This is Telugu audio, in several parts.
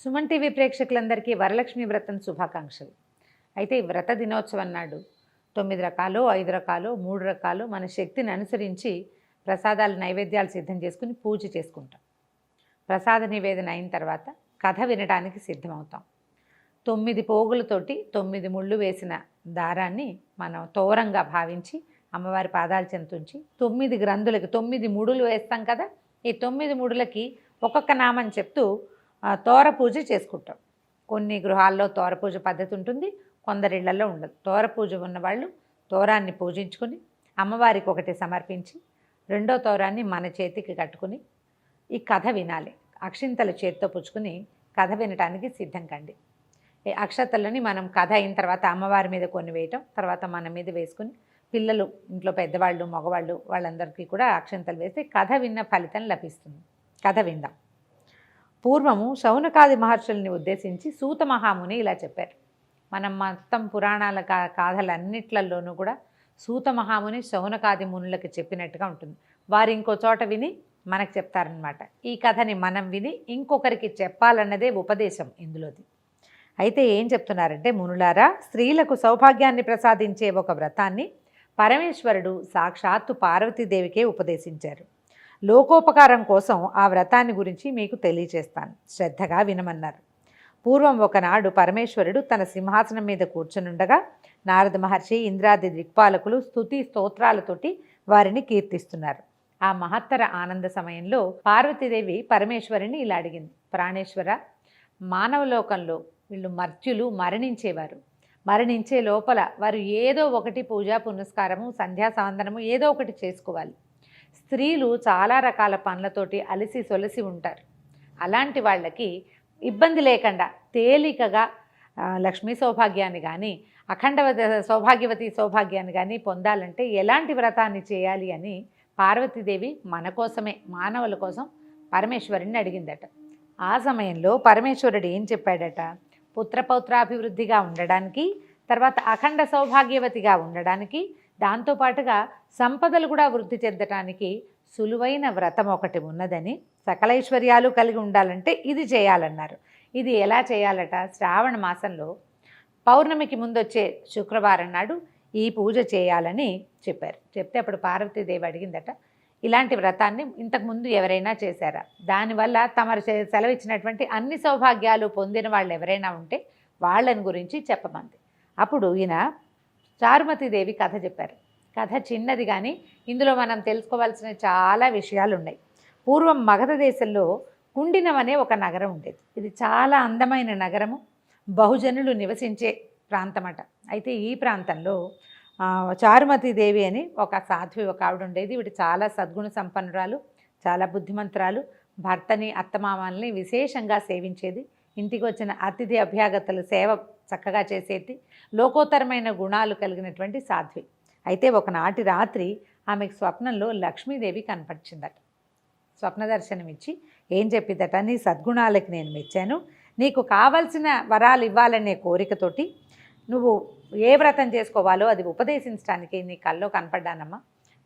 సుమన్ టీవీ ప్రేక్షకులందరికీ వరలక్ష్మి వ్రతం శుభాకాంక్షలు. అయితే ఈ వ్రత దినోత్సవం నాడు 9 రకాలు, 5 రకాలు, 3 రకాలు మన శక్తిని అనుసరించి ప్రసాదాలు నైవేద్యాలు సిద్ధం చేసుకుని పూజ చేసుకుంటాం. ప్రసాద నివేదన అయిన తర్వాత కథ వినడానికి సిద్ధమవుతాం. 9 పోగులతోటి 9 ముళ్ళు వేసిన దారాన్ని మనం తోరంగా భావించి అమ్మవారి పాదాల చెంతుంచి 9 గ్రంథులకి 9 ముడులు వేస్తాం కదా. ఈ 9 ముడులకి ఒక్కొక్క నామం చెప్తూ తోర పూజ చేసుకుంటాం. కొన్ని గృహాల్లో తోర పూజ పద్ధతి ఉంటుంది, కొందరిళ్లలో ఉండదు. తోర పూజ ఉన్నవాళ్ళు తోరాన్ని పూజించుకుని అమ్మవారికి ఒకటి సమర్పించి రెండో తోరాన్ని మన చేతికి కట్టుకుని ఈ కథ వినాలి. అక్షింతలు చేతితో పుచ్చుకుని కథ వినటానికి సిద్ధం కండి. ఈ అక్షతలని మనం కథ అయిన తర్వాత అమ్మవారి మీద కొన్ని వేయటం, తర్వాత మన మీద వేసుకుని పిల్లలు ఇంట్లో పెద్దవాళ్ళు మగవాళ్ళు వాళ్ళందరికీ కూడా అక్షింతలు వేసి కథ విన్న ఫలితం లభిస్తుంది. కథ విందాం. పూర్వము శౌనకాది మహర్షుల్ని ఉద్దేశించి సూత మహాముని ఇలా చెప్పారు. మనం మొత్తం పురాణాల కథలన్నిట్లలోనూ కూడా సూత మహాముని శౌనకాది మునులకు చెప్పినట్టుగా ఉంటుంది. వారు ఇంకో చోట విని మనకు చెప్తారనమాట. ఈ కథని మనం విని ఇంకొకరికి చెప్పాలన్నదే ఉపదేశం ఇందులోది. అయితే ఏం చెప్తున్నారంటే, మునులారా, స్త్రీలకు సౌభాగ్యాన్ని ప్రసాదించే ఒక వ్రతాన్ని పరమేశ్వరుడు సాక్షాత్తు పార్వతీదేవికే ఉపదేశించారు. లోకోపకారం కోసం ఆ వ్రతాన్ని గురించి మీకు తెలియచేస్తాను, శ్రద్ధగా వినమన్నారు. పూర్వం ఒకనాడు పరమేశ్వరుడు తన సింహాసనం మీద కూర్చునుండగా నారద మహర్షి ఇంద్రాది దిక్పాలకులు స్తుతి స్తోత్రాలతోటి వారిని కీర్తిస్తున్నారు. ఆ మహత్తర ఆనంద సమయంలో పార్వతీదేవి పరమేశ్వరుని ఇలా అడిగింది. ప్రాణేశ్వర, మానవలోకంలో వీళ్ళు మర్త్యులు మరణించేవారు. మరణించే లోపల వారు ఏదో ఒకటి పూజా పునస్కారము సంధ్యా సంవందనము ఏదో ఒకటి చేసుకోవాలి. స్త్రీలు చాలా రకాల పనులతోటి అలసి సొలసి ఉంటారు. అలాంటి వాళ్ళకి ఇబ్బంది లేకుండా తేలికగా లక్ష్మీ సౌభాగ్యాన్ని కానీ అఖండవతి సౌభాగ్యాన్ని కానీ పొందాలంటే ఎలాంటి వ్రతాన్ని చేయాలి అని పార్వతీదేవి మన కోసమే, మానవుల కోసం పరమేశ్వరుని అడిగిందట. ఆ సమయంలో పరమేశ్వరుడు ఏం చెప్పాడట, పుత్రపౌత్రాభివృద్ధిగా ఉండడానికి, తర్వాత అఖండ సౌభాగ్యవతిగా ఉండడానికి, దాంతోపాటుగా సంపదలు కూడా వృద్ధి చెందటానికి సులువైన వ్రతం ఒకటి ఉన్నదని, సకలైశ్వర్యాలు కలిగి ఉండాలంటే ఇది చేయాలన్నారు. ఇది ఎలా చేయాలట, శ్రావణ మాసంలో పౌర్ణమికి ముందొచ్చే శుక్రవారం నాడు ఈ పూజ చేయాలని చెప్పారు. చెప్తే అప్పుడు పార్వతీదేవి అడిగిందట, ఇలాంటి వ్రతాన్ని ఇంతకుముందు ఎవరైనా చేశారా? దానివల్ల తమరు సెలవిచ్చినటువంటి అన్ని సౌభాగ్యాలు పొందిన వాళ్ళు ఎవరైనా ఉంటే వాళ్ళని గురించి చెప్పమంది. అప్పుడు ఈయన చారుమతీదేవి కథ చెప్పారు. కథ చిన్నది కానీ ఇందులో మనం తెలుసుకోవాల్సిన చాలా విషయాలు ఉన్నాయి. పూర్వం మగధ దేశంలో కుండినం అనే ఒక నగరం ఉండేది. ఇది చాలా అందమైన నగరము, బహుజనులు నివసించే ప్రాంతమట. అయితే ఈ ప్రాంతంలో చారుమతీదేవి అని ఒక సాధ్వి ఒక ఆవిడ ఉండేది. ఈవిడ చాలా సద్గుణ సంపన్నురాలు, చాలా బుద్ధిమంతురాలు. భర్తని అత్తమామల్ని విశేషంగా సేవించేది. ఇంటికి వచ్చిన అతిథి అభ్యాగతలు సేవ చక్కగా చేసేది. లోకోత్తరమైన గుణాలు కలిగినటువంటి సాధ్వి. అయితే ఒకనాటి రాత్రి ఆమెకు స్వప్నంలో లక్ష్మీదేవి కనపరిచిందట. స్వప్న దర్శనం ఇచ్చి ఏం చెప్పిందట, నీ సద్గుణాలకి నేను మెచ్చాను, నీకు కావలసిన వరాలు ఇవ్వాలనే కోరికతోటి నువ్వు ఏ వ్రతం చేసుకోవాలో అది ఉపదేశించడానికి నీ కల్లో కనపడ్డానమ్మా.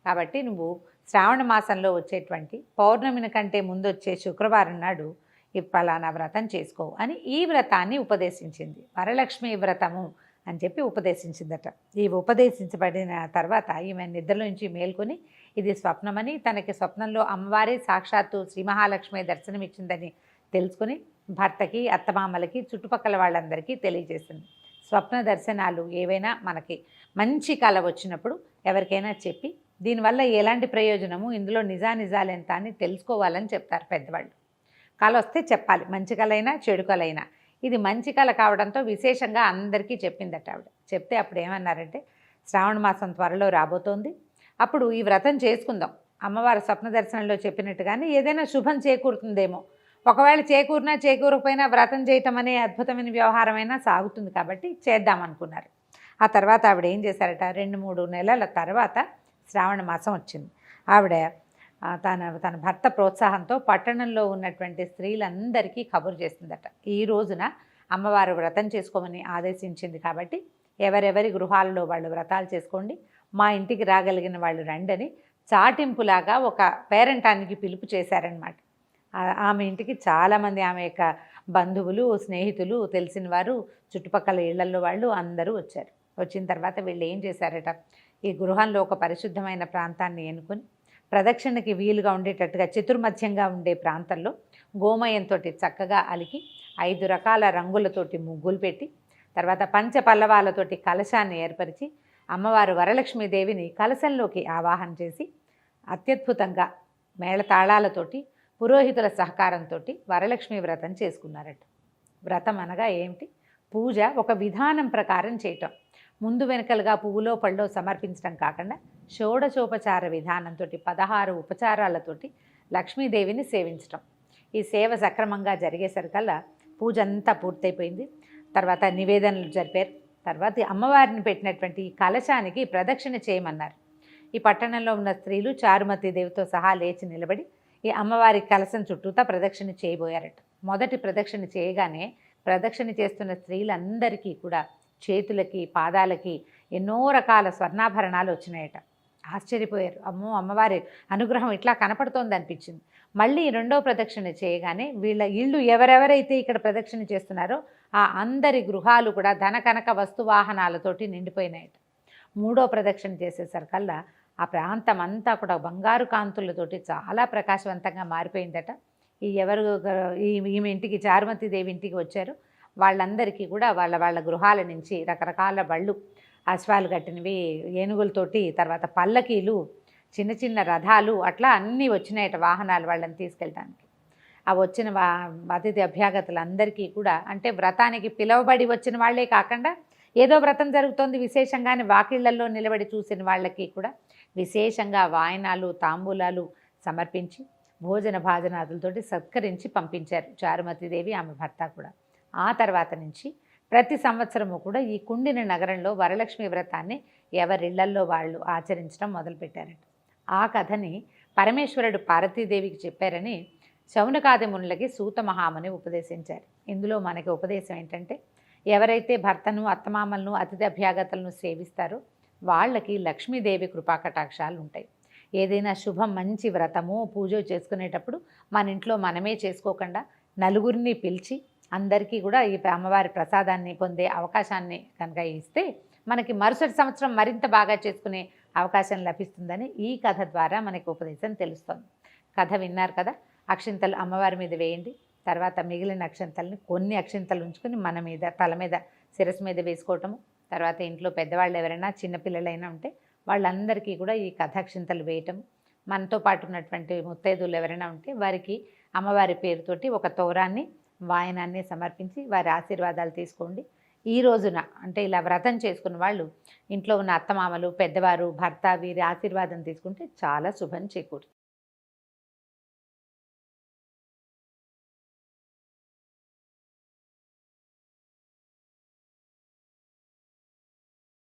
కాబట్టి నువ్వు శ్రావణ మాసంలో వచ్చేటువంటి పౌర్ణమిని కంటే ముందు వచ్చే శుక్రవారం నాడు ఈ పలానా వ్రతం చేసుకో అని ఈ వ్రతాన్ని ఉపదేశించింది. వరలక్ష్మి వ్రతము అని చెప్పి ఉపదేశించిందట. ఈ ఉపదేశించబడిన తర్వాత ఈమె నిద్రలోంచి మేల్కొని ఇది స్వప్నమని, తనకి స్వప్నంలో అమ్మవారి సాక్షాత్తు శ్రీ మహాలక్ష్మి దర్శనమిచ్చిందని తెలుసుకుని భర్తకి అత్తమామలకి చుట్టుపక్కల వాళ్ళందరికీ తెలియజేసింది. స్వప్న దర్శనాలు ఏవైనా మనకి మంచి కళ వచ్చినప్పుడు ఎవరికైనా చెప్పి దీనివల్ల ఎలాంటి ప్రయోజనము, ఇందులో నిజానిజాలెంత అని తెలుసుకోవాలని చెప్తారు పెద్దవాళ్ళు. కళ వస్తే చెప్పాలి, మంచి కళ అయినా చెడు కళ అయినా. ఇది మంచి కళ కావడంతో విశేషంగా అందరికీ చెప్పిందట ఆవిడ. చెప్తే అప్పుడు ఏమన్నారంటే, శ్రావణ మాసం త్వరలో రాబోతోంది, అప్పుడు ఈ వ్రతం చేసుకుందాం. అమ్మవారి స్వప్న దర్శనంలో చెప్పినట్టుగానే ఏదైనా శుభం చేకూరుతుందేమో, ఒకవేళ చేకూరినా చేకూరకపోయినా వ్రతం చేయటం అనే అద్భుతమైన వ్యవహారమైనా సాగుతుంది కాబట్టి చేద్దామనుకున్నారు. ఆ తర్వాత ఆవిడ ఏం చేశారట, 2-3 నెలల తర్వాత శ్రావణ మాసం వచ్చింది. ఆవిడ తన భర్త ప్రోత్సాహంతో పట్టణంలో ఉన్నటువంటి స్త్రీలందరికీ కబురు చేసిందట. ఈ రోజున అమ్మవారు వ్రతం చేసుకోమని ఆదేశించింది కాబట్టి ఎవరెవరి గృహాలలో వాళ్ళు వ్రతాలు చేసుకోండి, మా ఇంటికి రాగలిగిన వాళ్ళు రండని చాటింపులాగా ఒక పేరంటానికి పిలుపు చేశారనమాట. ఆమె ఇంటికి చాలామంది ఆమె యొక్క బంధువులు, స్నేహితులు, తెలిసిన వారు, చుట్టుపక్కల ఇళ్లల్లో వాళ్ళు అందరూ వచ్చారు. వచ్చిన తర్వాత వీళ్ళు ఏం చేశారట, ఈ గృహంలో ఒక పరిశుద్ధమైన ప్రాంతాన్ని ఎన్నుకొని ప్రదక్షిణకి వీలుగా ఉండేటట్టుగా చతుర్మధ్యంగా ఉండే ప్రాంతంలో గోమయంతో చక్కగా అలికి 5 రకాల రంగులతోటి ముగ్గులు పెట్టి తర్వాత పంచపల్లవాలతోటి కలశాన్ని ఏర్పరిచి అమ్మవారు వరలక్ష్మీదేవిని కలశంలోకి ఆవాహన చేసి అత్యద్భుతంగా మేళతాళాలతోటి పురోహితుల సహకారంతో వరలక్ష్మీ వ్రతం చేసుకున్నారట. వ్రతం అనగా ఏమిటి? పూజ ఒక విధానం ప్రకారం చేయటం. ముందు వెనకలుగా పువ్వులో పళ్ళో సమర్పించడం కాకుండా షోడశోపచార విధానంతో 16 ఉపచారాలతోటి లక్ష్మీదేవిని సేవించటం. ఈ సేవ సక్రమంగా జరిగేసరికల్లా పూజ అంతా పూర్తయిపోయింది. తర్వాత నివేదనలు జరిపారు. తర్వాత అమ్మవారిని పెట్టినటువంటి ఈ కలశానికి ప్రదక్షిణ చేయమన్నారు. ఈ పట్టణంలో ఉన్న స్త్రీలు చారుమతి దేవితో సహా లేచి నిలబడి ఈ అమ్మవారి కలశం చుట్టూతా ప్రదక్షిణ చేయబోయారట. మొదటి ప్రదక్షిణ చేయగానే ప్రదక్షిణ చేస్తున్న స్త్రీలందరికీ కూడా చేతులకి పాదాలకి ఎన్నో రకాల స్వర్ణాభరణాలు వచ్చినాయట. ఆశ్చర్యపోయారు. అమ్మో, అమ్మవారి అనుగ్రహం ఇట్లా కనపడుతోంది అనిపించింది. మళ్ళీ రెండో ప్రదక్షిణ చేయగానే వీళ్ళ ఇళ్ళు ఎవరెవరైతే ఇక్కడ ప్రదక్షిణ చేస్తున్నారో ఆ అందరి గృహాలు కూడా ధన కనక వస్తువాహనాలతోటి నిండిపోయినాయట. మూడో ప్రదక్షిణ చేసేసరికల్లా ఆ ప్రాంతం అంతా కూడా బంగారు కాంతులతోటి చాలా ప్రకాశవంతంగా మారిపోయిందట. ఈమె ఇంటికి చారుమతి దేవి ఇంటికి వచ్చారు. వాళ్ళందరికీ కూడా వాళ్ళ గృహాల నుంచి రకరకాల బళ్ళు, అశ్వాలు కట్టినవి, ఏనుగులతోటి, తర్వాత పల్లకీలు, చిన్న చిన్న రథాలు, అట్లా అన్నీ వచ్చినాయట వాహనాలు వాళ్ళని తీసుకెళ్ళడానికి. ఆ వచ్చిన అతిథి అభ్యాగతులందరికీ కూడా అంటే వ్రతానికి పిలువబడి వచ్చిన వాళ్ళే కాకుండా ఏదో వ్రతం జరుగుతోంది విశేషంగానే వాకిళ్లలో నిలబడి చూసిన వాళ్ళకి కూడా విశేషంగా వాయనాలు, తాంబూలాలు సమర్పించి భోజన భాజనాదులతోటి సత్కరించి పంపించారు చారుమతిదేవి, ఆమె భర్త కూడా. ఆ తర్వాత నుంచి ప్రతి సంవత్సరము కూడా ఈ కుండిన నగరంలో వరలక్ష్మి వ్రతాన్ని ఎవరిళ్లల్లో వాళ్ళు ఆచరించడం మొదలుపెట్టారట. ఆ కథని పరమేశ్వరుడు పార్వతీదేవికి చెప్పారని శౌనకాది మునులకి సూత మహాముని ఉపదేశించారు. ఇందులో మనకి ఉపదేశం ఏంటంటే, ఎవరైతే భర్తను, అత్తమామలను, అతిథి అభ్యాగతలను సేవిస్తారో వాళ్ళకి లక్ష్మీదేవి కృపాకటాక్షాలు ఉంటాయి. ఏదైనా శుభం మంచి వ్రతము పూజ చేసుకునేటప్పుడు మన ఇంట్లో మనమే చేసుకోకుండా నలుగురిని పిలిచి అందరికీ కూడా ఈ అమ్మవారి ప్రసాదాన్ని పొందే అవకాశాన్ని కనుక ఇస్తే మనకి మరుసటి సంవత్సరం మరింత బాగా చేసుకునే అవకాశం లభిస్తుందని ఈ కథ ద్వారా మనకి ఉపదేశం తెలుస్తుంది. కథ విన్నారు కదా. అక్షింతలు అమ్మవారి మీద వేయండి. తర్వాత మిగిలిన అక్షింతల్ని కొన్ని అక్షింతలు ఉంచుకొని మన మీద, తల మీద, శిరస్సు మీద వేసుకోవటము. తర్వాత ఇంట్లో పెద్దవాళ్ళు ఎవరైనా చిన్నపిల్లలైనా ఉంటే వాళ్ళందరికీ కూడా ఈ కథాక్షింతలు వేయటం. మనతో పాటు ఉన్నటువంటి ముత్తైదువులు ఎవరైనా ఉంటే వారికి అమ్మవారి పేరుతోటి ఒక తోరాన్ని, వాయనాన్ని సమర్పించి వారి ఆశీర్వాదాలు తీసుకోండి. ఈ రోజున అంటే ఇలా వ్రతం చేసుకున్న వాళ్ళు ఇంట్లో ఉన్న అత్తమామలు, పెద్దవారు, భర్త వీరి ఆశీర్వాదం తీసుకుంటే చాలా శుభం చేకూరుతుంది.